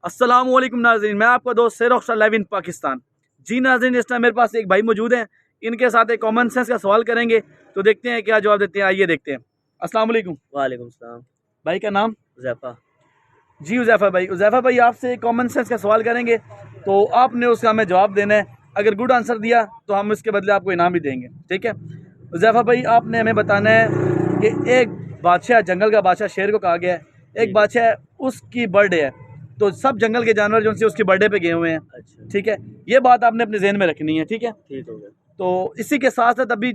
अस्सलामुअलैकुम नाज़रीन, मैं आपका दोस्त शेर लाइव इन पाकिस्तान। जी नाज़रीन, इस टाइम मेरे पास एक भाई मौजूद हैं। इनके साथ एक कॉमन सेंस का सवाल करेंगे, तो देखते हैं क्या जवाब देते हैं। आइए देखते हैं। अस्सलाम वालेकुम। वालेकुम सलाम। भाई का नाम? ज़ैफ़ा। जी उज़ैफ़ा भाई। उज़ैफ़ा भाई, आपसे एक कॉमन सेंस का सवाल करेंगे, तो आपने उसका हमें जवाब देना है। अगर गुड आंसर दिया तो हम उसके बदले आपको इनाम भी देंगे, ठीक है? उज़ैफ़ा भाई, आपने हमें बताना है कि एक बादशाह, जंगल का बादशाह शेर को कहा गया है, एक बादशाह, उसकी बर्थडे है, तो सब जंगल के जानवर जो से उसकी बर्थडे पे गए हुए हैं। अच्छा, ठीक है, ये बात आपने अपने जहन में रखनी है, ठीक है? ठीक हो गया। तो इसी के साथ साथ अभी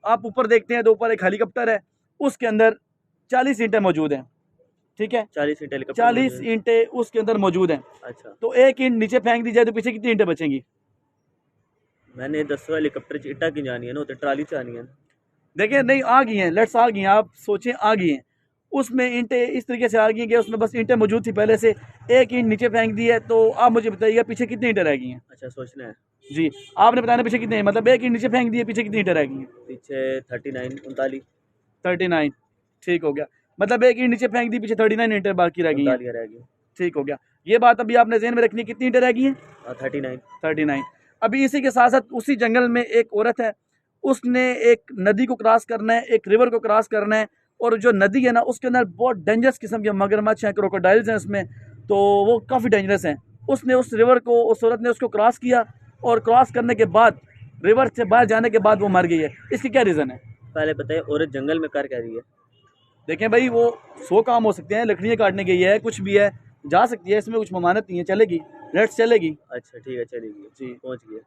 आप ऊपर देखते हैं तो ऊपर एक हेलीकॉप्टर है, उसके अंदर 40 ईंटें मौजूद हैं, ठीक है? 40 ईंट हेलीकॉप्टर 40 मौजूद है। ईंटें उसके अंदर मौजूद हैं। अच्छा, तो एक ईंट नीचे फेंक दी जाए तो पीछे कितनी ईंटें बचेंगी? मैंने दसो हेलीकॉप्टर च इट्टा की जानी है ना, तो ट्राली च आनी है। देखिए, नहीं आ गई हैं, लेट्स आ गई हैं, आप सोचें आ गई हैं। उसमें ईंटें इस तरीके से आ गई हैं कि उसमें बस ईंटें मौजूद थी पहले से, एक ईंट नीचे फेंक दी है, तो आप मुझे बताइएगा पीछे कितनी ईंटें रह गई हैं? अच्छा, सोचना है। जी, आपने बताना पीछे कितने हैं, मतलब एक ईंट नीचे फेंक दी है, पीछे कितनी ईंटें रह गई हैं? पीछे 39 39 39। ठीक हो गया। मतलब एक ईंट नीचे फेंक दी, पीछे 39 ईंटें बाकी रह गई हैं। 39 रह गई। ठीक हो गया। ये बात अभी आपने ज़हन में रखनी है, कितनी ईंटें रह गई हैं? 39। 39। अभी इसी के साथ साथ उसी जंगल में एक औरत है, उसने एक नदी को क्रॉस करना है, एक रिवर को क्रॉस करना है, और जो नदी है ना, उसके अंदर बहुत डेंजरस किस्म के मगरमच्छ हैं, क्रोकोडाइल्स हैं उसमें, तो वो काफ़ी डेंजरस हैं। उसने उस रिवर को, उस औरत ने उसको क्रॉस किया, और क्रॉस करने के बाद, रिवर से बाहर जाने के बाद वो मर गई है। इसकी क्या रीज़न है? पहले बताइए, औरत जंगल में कर क्या रही है? देखें भाई, वो 100 काम हो सकते हैं, लकड़ियाँ काटने गई है, कुछ भी है, जा सकती है, इसमें कुछ ममानत नहीं है, चलेगी, लेट्स चलेगी। अच्छा, ठीक है, चलेगी। जी, पहुंच गया।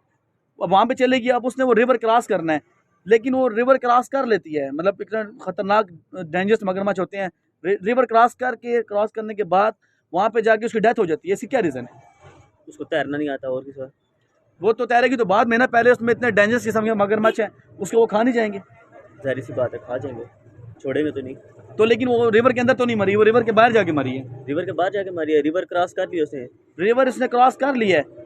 अब वहाँ पे चलेगी। अब उसने वो रिवर क्रॉस करना है, लेकिन वो रिवर क्रॉस कर लेती है, मतलब इतना खतरनाक डेंजरस मगरमच्छ होते हैं। रिवर क्रॉस करने के बाद वहाँ पे जाके उसकी डेथ हो जाती है। इसकी क्या रीज़न है? उसको तैरना नहीं आता और किस बात? वो तो तैरेगी तो बाद में ना, पहले उसमें इतने डेंजरस किस्म के मगरमच्छ हैं, उसको वो खा नहीं जाएंगे। ज़ाहिर सी बात है, खा जाएंगे, छोड़ेंगे तो नहीं। तो लेकिन वो रिवर के अंदर तो नहीं मरी, वो रिवर के बाहर जाके मरी है। रिवर के बाहर जाके मारी है, रिवर क्रॉस कर लिया उसने। रिवर इसने क्रॉस कर लिया है।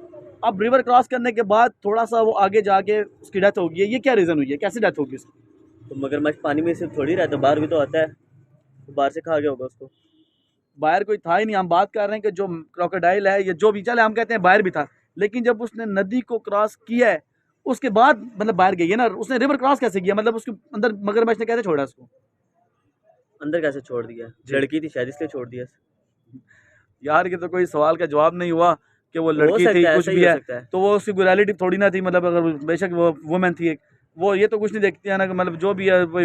अब रिवर क्रॉस करने के बाद थोड़ा सा वो आगे जाके उसकी डेथ होगी है। ये क्या रीज़न हुई है, कैसे डेथ होगी उसकी? तो मगरमच्छ पानी में सिर्फ थोड़ी रहता, बाहर भी तो आता है, तो बाहर से खा गया होगा उसको। बाहर कोई था ही नहीं, हम बात कर रहे हैं कि जो क्रोकोडाइल है, ये जो भी, चले हम कहते हैं बाहर भी था, लेकिन जब उसने नदी को क्रॉस किया है उसके बाद मतलब बाहर गई है ना। उसने रिवर क्रॉस कैसे किया, मतलब उसके अंदर मगरमच्छ ने कैसे छोड़ा उसको? अंदर कैसे छोड़ दिया? लड़की थी शायद, इसलिए छोड़ दिया। यार, ये तो कोई सवाल का जवाब नहीं हुआ कि वो हो लड़की थी, सकता है, कुछ ऐसा ही भी हो है, सकता है। तो वो उसकी गुरैलिटी थोड़ी ना थी, मतलब अगर बेशक वो वुमेन थी एक, वो ये तो कुछ नहीं देखती है ना कि मतलब जो भी है वो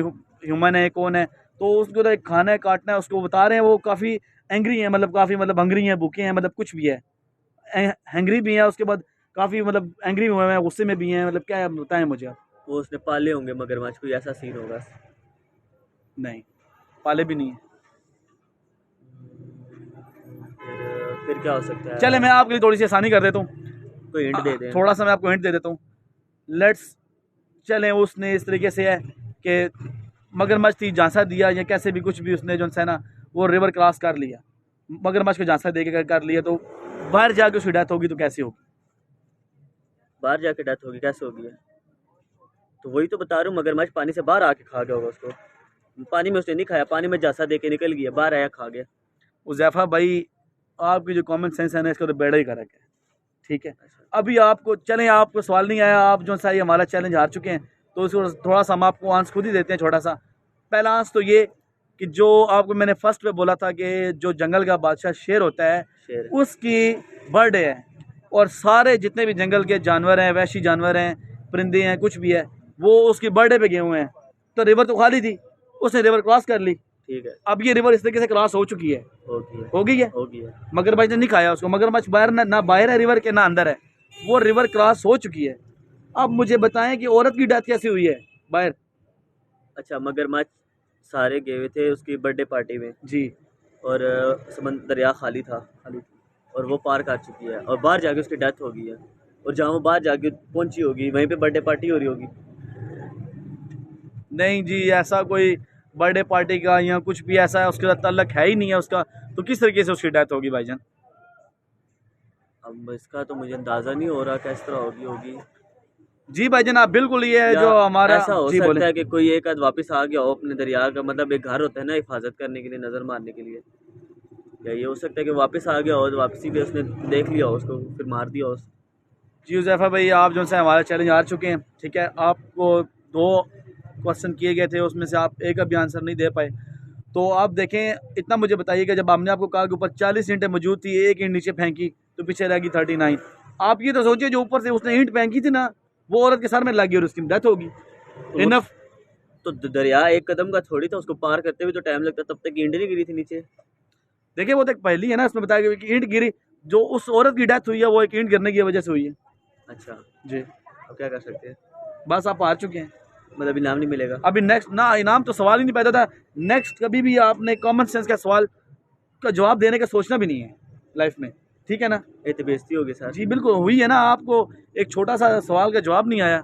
ह्यूमन है, कौन है, तो उसको तो एक खाना है, काटना है, उसको बता रहे हैं वो काफ़ी एंग्री है, मतलब काफ़ी मतलब हंगरी है, भूखे हैं, मतलब कुछ भी है, हैंग्री भी हैं, उसके बाद काफ़ी मतलब एंग्री हुए हैं, गुस्से में भी हैं, मतलब क्या है, बताएं मुझे आप। वो उसने पाले होंगे मगरमच्छ, कोई ऐसा सीन होगा। नहीं, पाले भी नहीं है। फिर क्या हो सकता चले, है? मैं आपके लिए थोड़ी सी आसानी कर देता हूँ। कोई हिंट दे दें। थोड़ा सा मैं आपको हिंट दे देता हूँ। लेट्स चलें, उसने इस तरीके से है कि मगरमच्छ थी, झांसा दिया या कैसे भी कुछ भी, उसने जो है ना वो रिवर क्रॉस कर लिया, मगरमच्छ को झांसा दे के कर लिया, तो बाहर जाके उसकी डेथ होगी तो कैसे होगी? बाहर जाके डेथ होगी, कैसे होगी है? तो वही तो बता रहा हूँ, मगरमच्छ पानी से बाहर आके खा गया होगा उसको। पानी में उसने नहीं खाया, पानी में जासा दे के निकल गया, बाहर आया खा गया। उज़ैफ़ा भाई, आपकी जो कॉमन सेंस है ना, इसका तो बेड़ा ही करक है, ठीक है? अच्छा, अभी आपको, चलें, आपको सवाल नहीं आया, आप जो सा ये हमारा चैलेंज हार चुके हैं, तो उसको थोड़ा सा हम आपको आंस खुद ही देते हैं, छोटा सा। पहला आंस तो ये कि जो आपको मैंने फर्स्ट पे बोला था कि जो जंगल का बादशाह शेर होता है, शेर। उसकी बर्थडे है, और सारे जितने भी जंगल के जानवर हैं, वहशी जानवर हैं, परिंदे हैं, कुछ भी है, वो उसकी बर्थडे पे गए हुए हैं। तो रिवर तो खाली थी, उसने रिवर क्रॉस कर ली। ठीक है। अब ये रिवर इस तरीके से क्रॉस हो चुकी है, होगी है। हो गई है। होगी है। मगरमच्छ ने नहीं खाया उसको, मगरमच्छ बाहर ना बाहर है रिवर के, ना अंदर है, वो रिवर क्रॉस हो चुकी है। अब मुझे बताएं कि औरत की डेथ कैसे हुई है बाहर? अच्छा, मगरमच्छ सारे गए हुए थे उसकी बर्थडे पार्टी में, जी, और समंदर दरिया खाली था, खाली। और वो पार कर चुकी है, और बाहर जाके उसकी डेथ हो गई है, और जहाँ वो बाहर जाके पहुंची होगी वहीं पे बर्थडे पार्टी हो रही होगी। नहीं जी, ऐसा कोई बर्थडे पार्टी का या कुछ भी ऐसा है उसके साथ ताल्लुक है ही नहीं है उसका, तो किस तरीके से उसकी डेथ होगी भाईजान? अब इसका तो मुझे अंदाज़ा नहीं हो रहा किस तरह होगी होगी जी भाईजान, आप बिल्कुल, ये है या जो हमारा, ऐसा हो जी बोले। सकता है कि कोई एक आध वापस आ गया हो अपने दरिया का, मतलब एक घर होता है ना हिफाजत करने के लिए, नज़र मारने के लिए। या ये हो सकता है कि वापस आ गया हो, तो वापसी पे उसने देख लिया हो उसको, फिर मार दिया हो उसको। जी हुज़ैफ़ा भाई, आप जो है हमारा चैलेंज हार चुके हैं, ठीक है। आपको 2 क्वेश्चन किए गए थे, उसमें से आप एक का भी आंसर नहीं दे पाए। तो आप देखें, इतना मुझे बताइए कि जब हमने आपको कहा कि ऊपर 40 ईंटें मौजूद थी, एक ईंट नीचे फेंकी तो पीछे रह गई 39। आप ये तो सोचिए, जो ऊपर से उसने ईंट फेंकी थी ना, वो औरत के सर में लग गई और उसकी डेथ होगी। तो इनफ। तो दरिया एक कदम का थोड़ी था, उसको पार करते हुए तो टाइम लगता, तब तक ईंट नहीं गिरी थी नीचे। देखिए, वो तो एक पहेली है ना, इसमें बताया गया कि ईंट गिरी, जो उस औरत की डेथ हुई है वो एक ईंट गिरने की वजह से हुई है। अच्छा, जी। अब क्या कर सकते हैं? बस आप हार चुके हैं। मतलब इनाम नहीं मिलेगा? अभी नेक्स्ट ना, इनाम तो सवाल ही नहीं पैदा था। नेक्स्ट कभी भी आपने कॉमन सेंस का सवाल का जवाब देने का सोचना भी नहीं है लाइफ में, ठीक है ना। ये तो बेइज्जती होगी सर। जी बिल्कुल हुई है ना, आपको एक छोटा सा सवाल का जवाब नहीं आया।